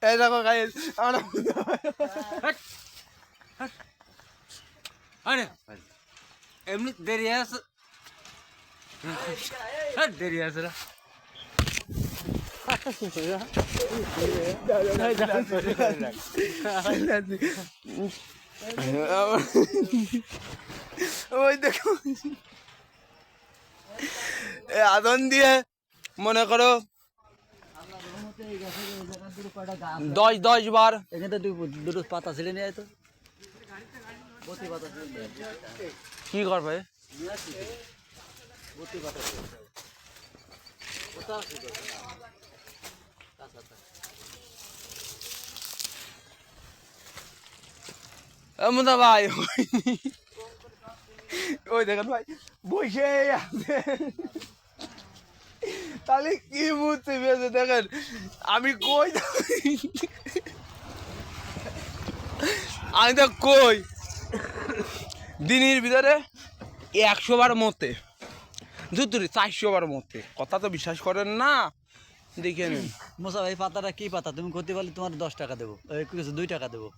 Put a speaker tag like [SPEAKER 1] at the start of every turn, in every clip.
[SPEAKER 1] এই দেখো গাইস আমরা
[SPEAKER 2] আরে এমনি দেরি আছে দেরি আছে না
[SPEAKER 1] ওই দেখো আদন দিয়ে মনে করো 10 বার
[SPEAKER 2] এখানে দুটো পাতা ছিঁড়ে নিয়ে তো
[SPEAKER 1] কি করবে মুদা ভাই ওই দেখেন ভাই বসে আছে তাহলে কি মুহূর্তে পেয়েছে দেখেন আমি কই আমি তো কই দিনের ভিতরে 100 বার মতে দুতুরি 400 বার মতে কথা তো বিশ্বাস করেন না দেখে নিন
[SPEAKER 2] মোসা ভাই পাতাটা কি পাতা তুমি করতে পারলে তোমার 10 টাকা দেবো কিছু 2 টাকা দেবো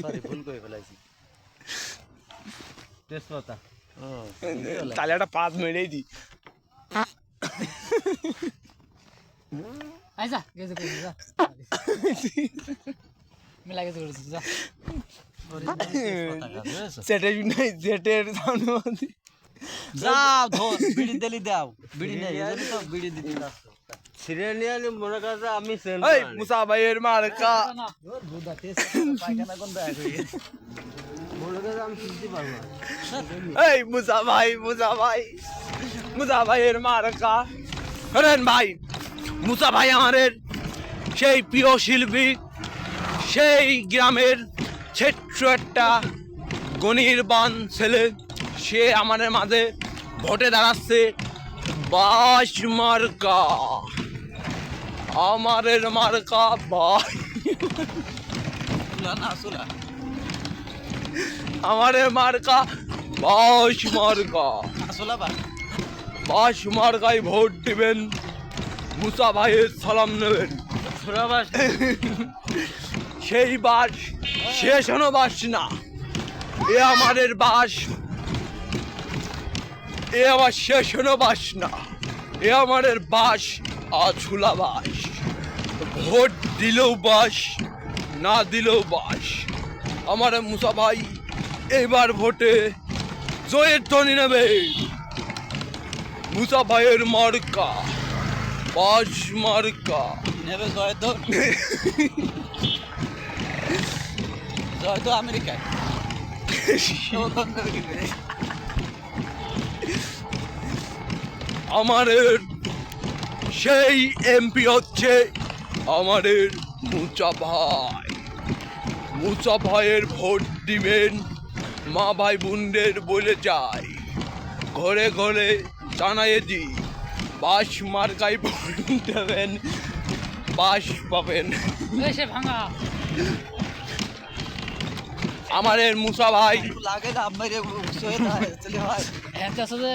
[SPEAKER 2] সরি ভুল করে ফেলাইছি তেজপাতা
[SPEAKER 1] তাহলে একটা পাত মেরেই দিই
[SPEAKER 3] আইসা গেছে কই যা মিলা গেছে কইছিস যা
[SPEAKER 1] সেটা নাই জেটের সামনে
[SPEAKER 2] যাও ধর বিড়ি দিলি দাও বিড়ি নেই জানি তো বিড়ি দিতে আসছো
[SPEAKER 4] সিরিয়াল মনে করছে আমি সেল
[SPEAKER 1] এই মুসা ভাইয়ের মার্কা
[SPEAKER 3] দুধা টেস্ট পায়খানা কোন দেখা কই
[SPEAKER 4] মনে করছে আমি কিনতে পারবো না
[SPEAKER 1] এই মুসা ভাইয়ের মার্কা শোনেন ভাই মুসা ভাই আমাদের সেই প্রিয় শিল্পী সেই গ্রামের ছোট্ট একটা গণিরবান ছেলে সে আমাদের মাঝে ভোটে দাঁড়াচ্ছে বাস মার্কা আমাদের মার্কা বাস
[SPEAKER 2] না সুলা
[SPEAKER 1] আমাদের মার্কা বাস মার্কা
[SPEAKER 2] সুলা বা
[SPEAKER 1] বাস মার্কায় ভোট দিবেন মুসা ভাইয়ের সালাম নেবেন
[SPEAKER 4] সুরাবাস
[SPEAKER 1] সেই বাস শেষ হনো বাস না এ আমাদের বাস এ আমার শেষ হনো বাস না এ আমাদের বাস আছুলা বাস ভোট দিলেও বাস না দিলেও বাস আমার মুসা ভাই এবার ভোটে জয়ের ধ্বনি নেবে মুসা ভাইয়ের মার্কা বাস মার্কা
[SPEAKER 2] নেবে জয় তো আমেরিকায়
[SPEAKER 1] আমাদের সেই এমপি হচ্ছে আমাদের মুচা ভাইয়ের ভোট দিবেন মা ভাই বোনদের বলে যায় ঘরে ঘরে জানাইয়ে দিই বাস মার্কায় ভোট দেবেন বাস পাবেন
[SPEAKER 3] এসে ভাঙা
[SPEAKER 1] আমাদের মুসা ভাই
[SPEAKER 2] লাগে না আমার চলে ভাই
[SPEAKER 3] এত আসলে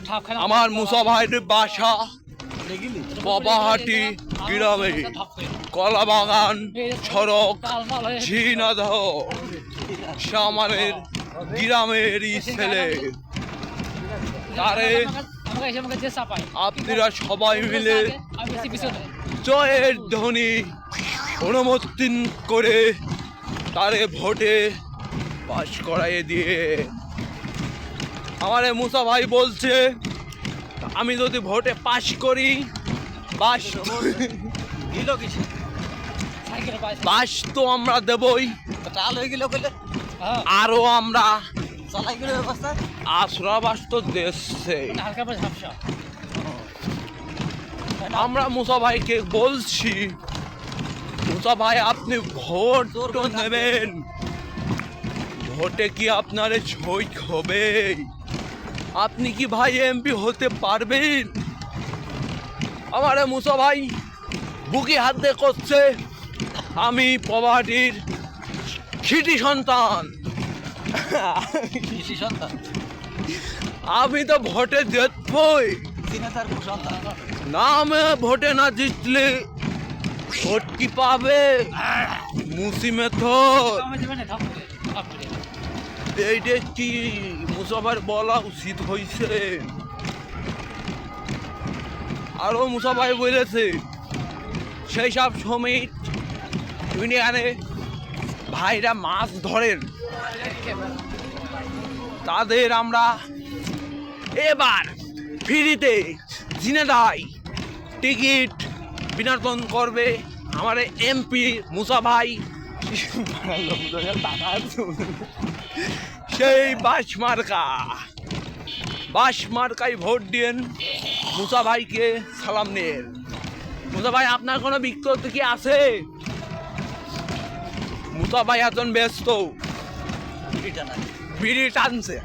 [SPEAKER 3] ঠাপখানা
[SPEAKER 1] আমার মুসা ভাইয়ের বাসা বাবাহাটি গ্রামে কলাবাগান সড়ক ঝিনাদহ সামানের গ্রামেরই ছেলে তারে
[SPEAKER 3] আমাকে এসে আমাকে যে চাপায়
[SPEAKER 1] আপনারা সবাই মিলে
[SPEAKER 3] আমি বেশি পিছনে
[SPEAKER 1] জয়ের ধ্বনি অনুমোদন করে তারে ভোটে পাশ করাইয়ে দিয়ে আমার মুসা ভাই বলছে আমি যদি ভোটে পাশ করি বাস
[SPEAKER 2] দিল কিছু
[SPEAKER 3] সাইকেল পাইছে
[SPEAKER 1] বাস তো আমরা দেবই
[SPEAKER 2] টাল হয়ে গেল কইলে
[SPEAKER 3] হ্যাঁ
[SPEAKER 1] আরো আমরা
[SPEAKER 2] চালাই গেল ব্যবস্থা
[SPEAKER 1] আশ্রা বাস তো দেশে
[SPEAKER 3] হালকা করে ঝাপসা
[SPEAKER 1] আমরা মুসা ভাইকে বলছি মুসা ভাই আপনি ভোট তো নেবেন ভোটে কি আপনার সই হবে আপনি কি ভাই এমপি হতে পারবেন আমার মুসা ভাই বুকে হাত দিয়ে করছে আমি পবাটির খিটি সন্তান
[SPEAKER 2] কৃষি সন্তান
[SPEAKER 1] আমি তো ভোটে জিতবই
[SPEAKER 2] সিনেতার সন্তান
[SPEAKER 1] না আমি ভোটে না জিতলে ভোট কি পাবে মুসিমে থর
[SPEAKER 3] আমি দেবেন না ধাপ করে
[SPEAKER 1] এইটা কি মুসাফার বলা উচিত হয়েছে আরো মুসাফাই বলেছে সেই সব সমিত ইউনিয়নে ভাইরা মাছ ধরেন তাদের আমরা এবার ফ্রিতে জিনেদাই টিকিট বিনোদন করবে আমার এমপি মুসা ভাই সেই বাস মার্কায় ভোট দিন মুসা ভাইকে সালাম নেন মুসা ভাই আপনার কোনো বিক্ষোভ কি আছে মুসা ভাই এখন ব্যস্ত বিড়ি টানছে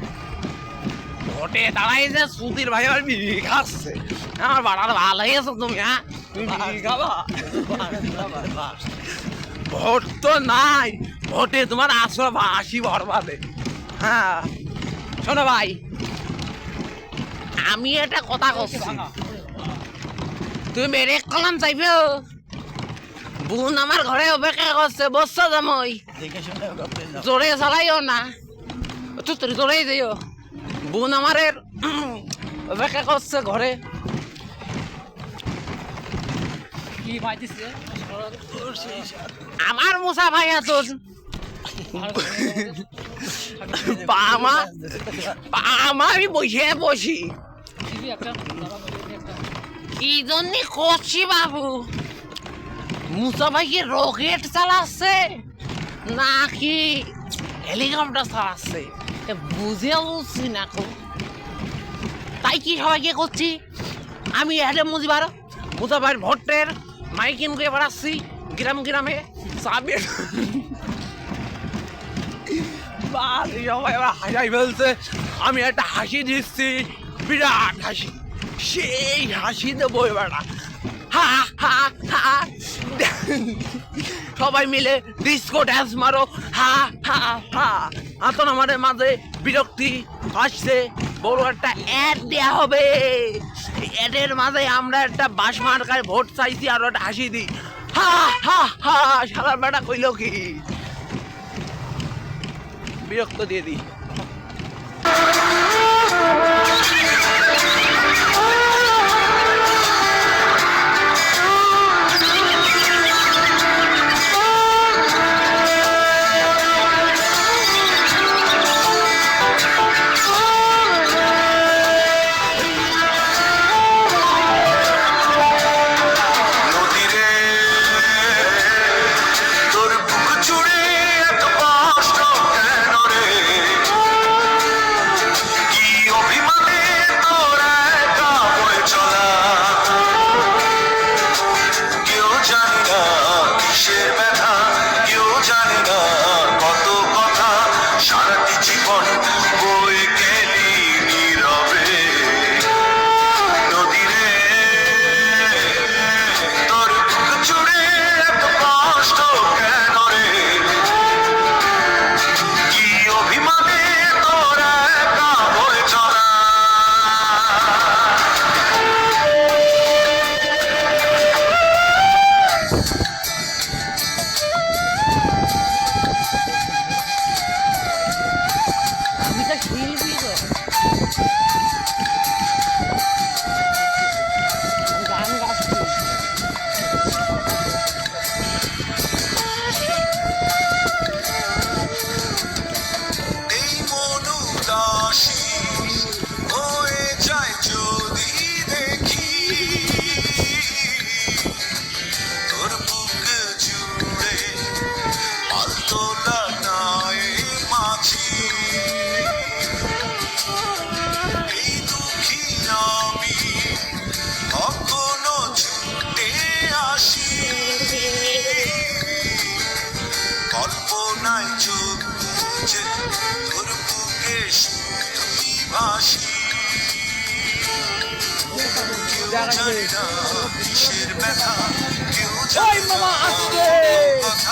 [SPEAKER 1] ভোটে দাঁড়াই যে সুধীর ভাই আমার বিড়ি খাচ্ছে আমার বাড়ার ভালো হয়েছে তুমি হ্যাঁ তুমি বিড়ি খাবা ভোট তো নাই ভোটে তোমার 80 বরবাদে হ্যাঁ শোনো ভাই আমি একটা কথা করছি তুমি মেরে কলাম চাইবে বোন আমার ঘরে অপেক্ষা করছে বসছো জামাই
[SPEAKER 2] দেখে শুনে গপ্পে যাও।
[SPEAKER 1] জোরে চালাইও না তুই জোরেই যাইও বোন আমারের অপেক্ষা করছে ঘরে
[SPEAKER 3] কি ভাই দিছে
[SPEAKER 1] আমার মুসা ভাই আছো আমি বসি
[SPEAKER 3] টিভি একটা দাঁড়া একটা
[SPEAKER 1] কি জন্য করছি বাবু মুসা ভাই কি রকেট চালাচ্ছে নাকি হেলিকপ্টার চালাচ্ছে বুঝে বুঝছি না তাই কি সবাইকে করছি আমি এলে মুসা ভাইয়ের ভোটের মাইকিং করে বেড়াচ্ছি গ্রামে চাবি সবাই আবার হাসাই ফেলছে আমি একটা হাসি দিচ্ছি বিরাট হাসি সেই হাসি দেবো বেড়া হা হা হা সবাই মিলে ডিস্কো ড্যান্স মারো হা হা হা এখন আমাদের মাঝে বিরক্তি আসছে বড় একটা অ্যাড দেওয়া হবে অ্যাডের মাঝে আমরা একটা বাস মার্কায় ভোট চাইছি আর একটা হাসি দিই হা হা হা সারা বেটা কইল কি বিরক্ত দিয়ে দিই
[SPEAKER 4] জানি না কিসের ব্যথা কেউ
[SPEAKER 1] ওই
[SPEAKER 4] জানে
[SPEAKER 1] মামা
[SPEAKER 4] না
[SPEAKER 1] আসছে
[SPEAKER 4] কত